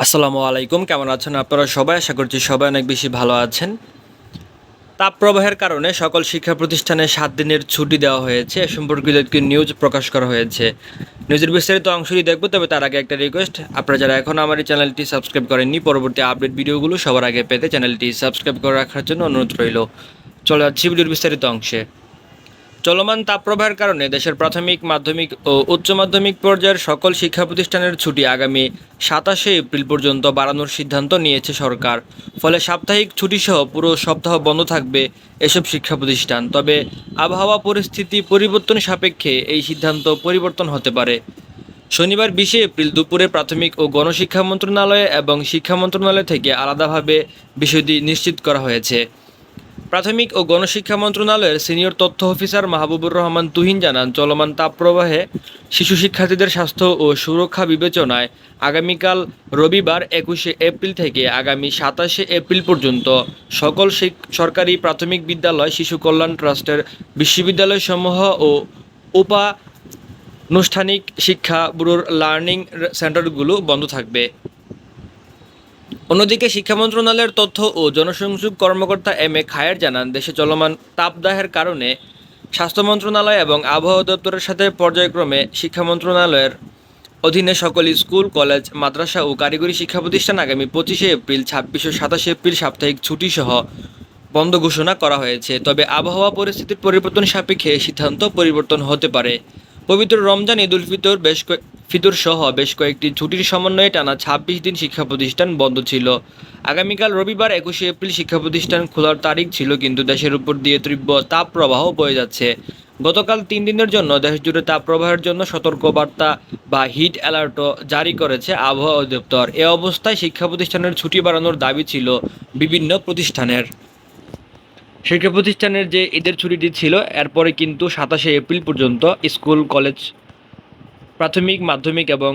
আসসালামু আলাইকুম, কেমন আছেন আপনারা সবাই? আশা করছি সবাই অনেক বেশি ভালো আছেন। তাপপ্রবাহের কারণে সকল শিক্ষা প্রতিষ্ঠানে 7 দিনের ছুটি দেওয়া হয়েছে। এ সম্পর্কিত একটি নিউজ প্রকাশ করা হয়েছে। নিউজের বিস্তারিত অংশটি দেখব, তবে তার আগে একটা রিকোয়েস্ট, আপনারা যারা এখনও আমার এই চ্যানেলটি সাবস্ক্রাইব করেননি, পরবর্তী আপডেট ভিডিওগুলো সবার আগে পেতে চ্যানেলটি সাবস্ক্রাইব করে রাখার জন্য অনুরোধ রইল। চলে যাচ্ছি ভিডিওর বিস্তারিত অংশে। চলমান তাপপ্রবাহের কারণে দেশের প্রাথমিক, মাধ্যমিক ও উচ্চ মাধ্যমিক পর্যায়ের সকল শিক্ষা প্রতিষ্ঠানের ছুটি আগামী 27শে এপ্রিল পর্যন্ত বাড়ানোর সিদ্ধান্ত নিয়েছে সরকার। ফলে সাপ্তাহিক ছুটিসহ পুরো সপ্তাহ বন্ধ থাকবে এসব শিক্ষা প্রতিষ্ঠান। তবে আবহাওয়া পরিস্থিতি পরিবর্তন সাপেক্ষে এই সিদ্ধান্ত পরিবর্তন হতে পারে। শনিবার 20শে এপ্রিল দুপুরে প্রাথমিক ও গণশিক্ষা মন্ত্রণালয় এবং শিক্ষা মন্ত্রণালয় থেকে আলাদাভাবে বিষয়টি নিশ্চিত করা হয়েছে। প্রাথমিক ও গণশিক্ষা মন্ত্রণালয়ের সিনিয়র তথ্য অফিসার মাহবুবুর রহমান তুহিন জানান, চলমান তাপপ্রবাহে শিশু শিক্ষার্থীদের স্বাস্থ্য ও সুরক্ষা বিবেচনায় আগামীকাল রবিবার 21শে এপ্রিল থেকে আগামী 27শে এপ্রিল পর্যন্ত সকল সরকারি প্রাথমিক বিদ্যালয়, শিশু কল্যাণ ট্রাস্টের বিশ্ববিদ্যালয়সমূহ ও উপানুষ্ঠানিক শিক্ষা ব্যুরোর লার্নিং সেন্টারগুলো বন্ধ থাকবে। অন্যদিকে শিক্ষা মন্ত্রণালয়ের তথ্য ও জনসংযোগ কর্মকর্তা এম এ খায়ের জানান, দেশে চলমান তাপদাহের কারণে স্বাস্থ্য মন্ত্রণালয় এবং আবহাওয়া দপ্তরের সাথে পর্যায়ক্রমে শিক্ষা মন্ত্রণালয়ের অধীনে সকল স্কুল, কলেজ, মাদ্রাসা ও কারিগরি শিক্ষা প্রতিষ্ঠান আগামী 25শে এপ্রিল, 26 ও 27শে এপ্রিল সাপ্তাহিক ছুটিসহ বন্ধ ঘোষণা করা হয়েছে। তবে আবহাওয়া পরিস্থিতির পরিবর্তন সাপেক্ষে সিদ্ধান্ত পরিবর্তন হতে পারে। পবিত্র রমজান, ঈদ উল ফিতর সহ বেশ কয়েকটি ছুটির সমন্বয়ে টানা 26 দিন শিক্ষা প্রতিষ্ঠান বন্ধ ছিল। আগামীকাল রবিবার 21শে এপ্রিল শিক্ষা প্রতিষ্ঠান খোলার তারিখ ছিল, কিন্তু দেশের উপর দিয়ে তীব্র তাপপ্রবাহ বয়ে যাচ্ছে। গতকাল 3 দিনের জন্য দেশজুড়ে তাপপ্রবাহের জন্য সতর্কবার্তা বা হিট অ্যালার্টও জারি করেছে আবহাওয়া অধিদপ্তর। এ অবস্থায় শিক্ষা প্রতিষ্ঠানের ছুটি বাড়ানোর দাবি ছিল বিভিন্ন প্রতিষ্ঠানের। শিক্ষা প্রতিষ্ঠানের যে ঈদের ছুটিটি ছিল, এরপরে কিন্তু 27শে এপ্রিল পর্যন্ত স্কুল, কলেজ, প্রাথমিক, মাধ্যমিক এবং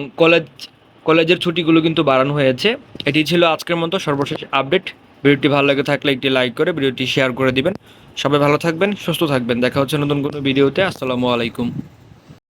কলেজের ছুটিগুলো কিন্তু বাড়ানো হয়েছে। এটি ছিল আজকের মতো সর্বশেষ আপডেট। ভিডিওটি ভালো লাগে থাকলে একটি লাইক করে ভিডিওটি শেয়ার করে দিবেন। সবাই ভালো থাকবেন, সুস্থ থাকবেন। দেখা হচ্ছে নতুন কোনো ভিডিওতে। আসসালামু আলাইকুম।